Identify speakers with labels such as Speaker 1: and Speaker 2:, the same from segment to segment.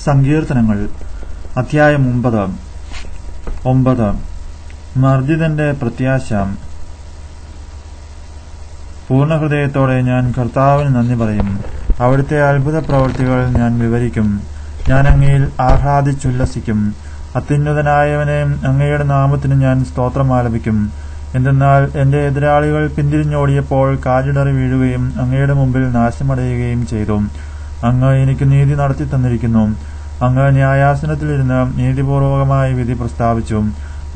Speaker 1: സങ്കീർത്തനങ്ങൾ അധ്യായം 9. മർദ്ദിതന്റെ പ്രത്യാശ. പൂർണ്ണഹൃദയത്തോടെ ഞാൻ കർത്താവിന് നന്ദി പറയും. അവിടുത്തെ അത്ഭുത പ്രവൃത്തികൾ ഞാൻ വിവരിക്കും. ഞാൻ അങ്ങയിൽ ആഹ്ലാദിച്ചുല്ലസിക്കും. അത്യുന്നതനായവനെ, അങ്ങയുടെ നാമത്തിന് ഞാൻ സ്തോത്രം ആലപിക്കും. എന്തെന്നാൽ എന്റെ എതിരാളികൾ പിന്തിരിഞ്ഞോടിയപ്പോൾ കാലിടറി വീഴുകയും അങ്ങയുടെ മുമ്പിൽ നാശമടയുകയും ചെയ്തു. അങ്ങ് എനിക്ക് നീതി നടത്തി തന്നിരിക്കുന്നു. അങ്ങ് ന്യായാസനത്തിലിരുന്ന് നീതിപൂർവകമായി വിധി പ്രസ്താവിച്ചു.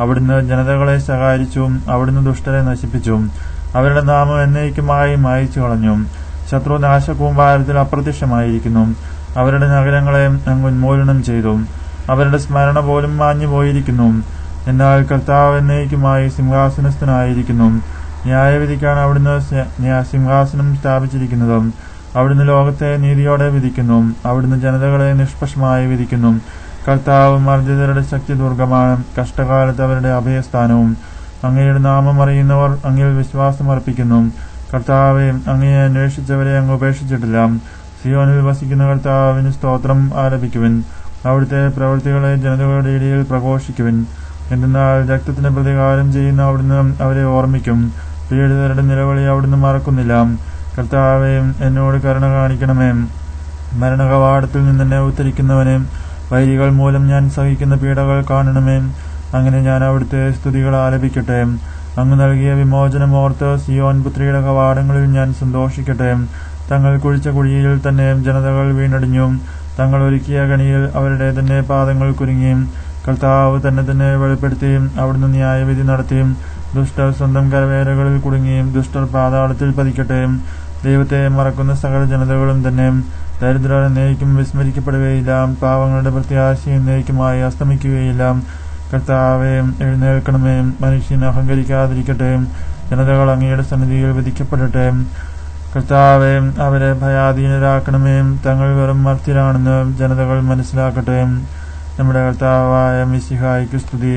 Speaker 1: അവിടുന്ന് ജനതകളെ സഹായിച്ചു. അവിടുന്ന് ദുഷ്ടരെ നശിപ്പിച്ചു. അവരുടെ നാമം എന്നേക്കുമായി മായിച്ചു കളഞ്ഞു. ശത്രു നാശകൂമ്പാരത്തിൽ അപ്രത്യക്ഷമായിരിക്കുന്നു. അവരുടെ നഗരങ്ങളെ അങ്ങ് ഉന്മൂലനം ചെയ്തു. അവരുടെ സ്മരണ പോലും മാഞ്ഞുപോയിരിക്കുന്നു. എന്നാൽ കർത്താവ് എന്നേക്കുമായി സിംഹാസനസ്ഥനായിരിക്കുന്നു. ന്യായവിധിക്കാണ് അവിടുന്ന് സിംഹാസനം സ്ഥാപിച്ചിരിക്കുന്നത്. അവിടുന്ന് ലോകത്തെ നീതിയോടെ വിധിക്കുന്നു. അവിടുന്ന് ജനതകളെ നിഷ്പക്ഷമായി വിധിക്കുന്നു. കർത്താവ് മർദ്ദിതരുടെ ശക്തി ദുർഗമാണ്, കഷ്ടകാലത്ത് അവരുടെ അഭയസ്ഥാനവും. അങ്ങയുടെ നാമം അറിയുന്നവർ അങ്ങിൽ വിശ്വാസമർപ്പിക്കുന്നു. കർത്താവെ, അങ്ങയെ അന്വേഷിച്ചവരെ അങ്ങ് ഉപേക്ഷിച്ചിട്ടില്ല. സിയോനിൽ വസിക്കുന്ന കർത്താവിന് സ്തോത്രം ആലപിക്കുവിൻ. അവിടുത്തെ പ്രവൃത്തികളെ ജനതകളുടെ ഇടയിൽ പ്രഘോഷിക്കുവിൻ. എന്തെന്നാൽ രക്തത്തിന് പ്രതികാരം ചെയ്യുന്ന അവിടുന്ന് അവരെ ഓർമ്മിക്കും. പീഡിതരുടെ നിലവിളി അവിടുന്ന് മറക്കുന്നില്ല. കർത്താവെ, എന്നോട് കരുണ കാണിക്കണമേ. മരണകവാടത്തിൽ നിന്നെന്നെ ഉദ്ധരിക്കുന്നവനെ, വൈരികൾ മൂലം ഞാൻ സഹിക്കുന്ന പീഡകൾ കാണണമേ. അങ്ങനെ ഞാൻ അവിടുത്തെ സ്തുതികൾ ആലപിക്കട്ടെ. അങ്ങ് നൽകിയ വിമോചനം ഓർത്ത് സിയോൻ പുത്രിയുടെ കവാടങ്ങളിൽ ഞാൻ സന്തോഷിക്കട്ടെ. തങ്ങൾ കുഴിച്ച കുഴിയിൽ തന്നെ ജനതകൾ വീണടിഞ്ഞു. തങ്ങൾ ഒരുക്കിയ കണിയിൽ അവരുടെ തന്നെ പാദങ്ങൾ കുരുങ്ങി. കർത്താവ് തന്നെ വെളിപ്പെടുത്തി. അവിടുന്ന് ന്യായവിധി നടത്തി. ദുഷ്ടർ സ്വന്തം കരവേലകളിൽ കുടുങ്ങി. ദുഷ്ടർ പാതാളത്തിൽ പതിക്കട്ടെ. ദൈവത്തെ മറക്കുന്ന സകല ജനതകളും തന്നെ. ദരിദ്രർ എന്നേക്കും വിസ്മരിക്കപ്പെടുകയില്ല. പാവങ്ങളുടെ പ്രത്യാശ എന്നേക്കുമായി അസ്തമിക്കുകയില്ല. കർത്താവെ, എഴുന്നേൽക്കണമേ. മനുഷ്യൻ അഹങ്കരിക്കാതിരിക്കട്ടെ. ജനതകൾ അങ്ങയുടെ സന്നിധിയിൽ വിധിക്കപ്പെടട്ടെ. കർത്താവെ, അവരെ ഭയാധീനരാക്കണമേ. തങ്ങൾ വെറും മർത്യരാണെന്ന് ജനതകൾ മനസ്സിലാക്കട്ടെ. നമ്മുടെ കർത്താവായ മിശിഹായ്ക്ക് സ്തുതി.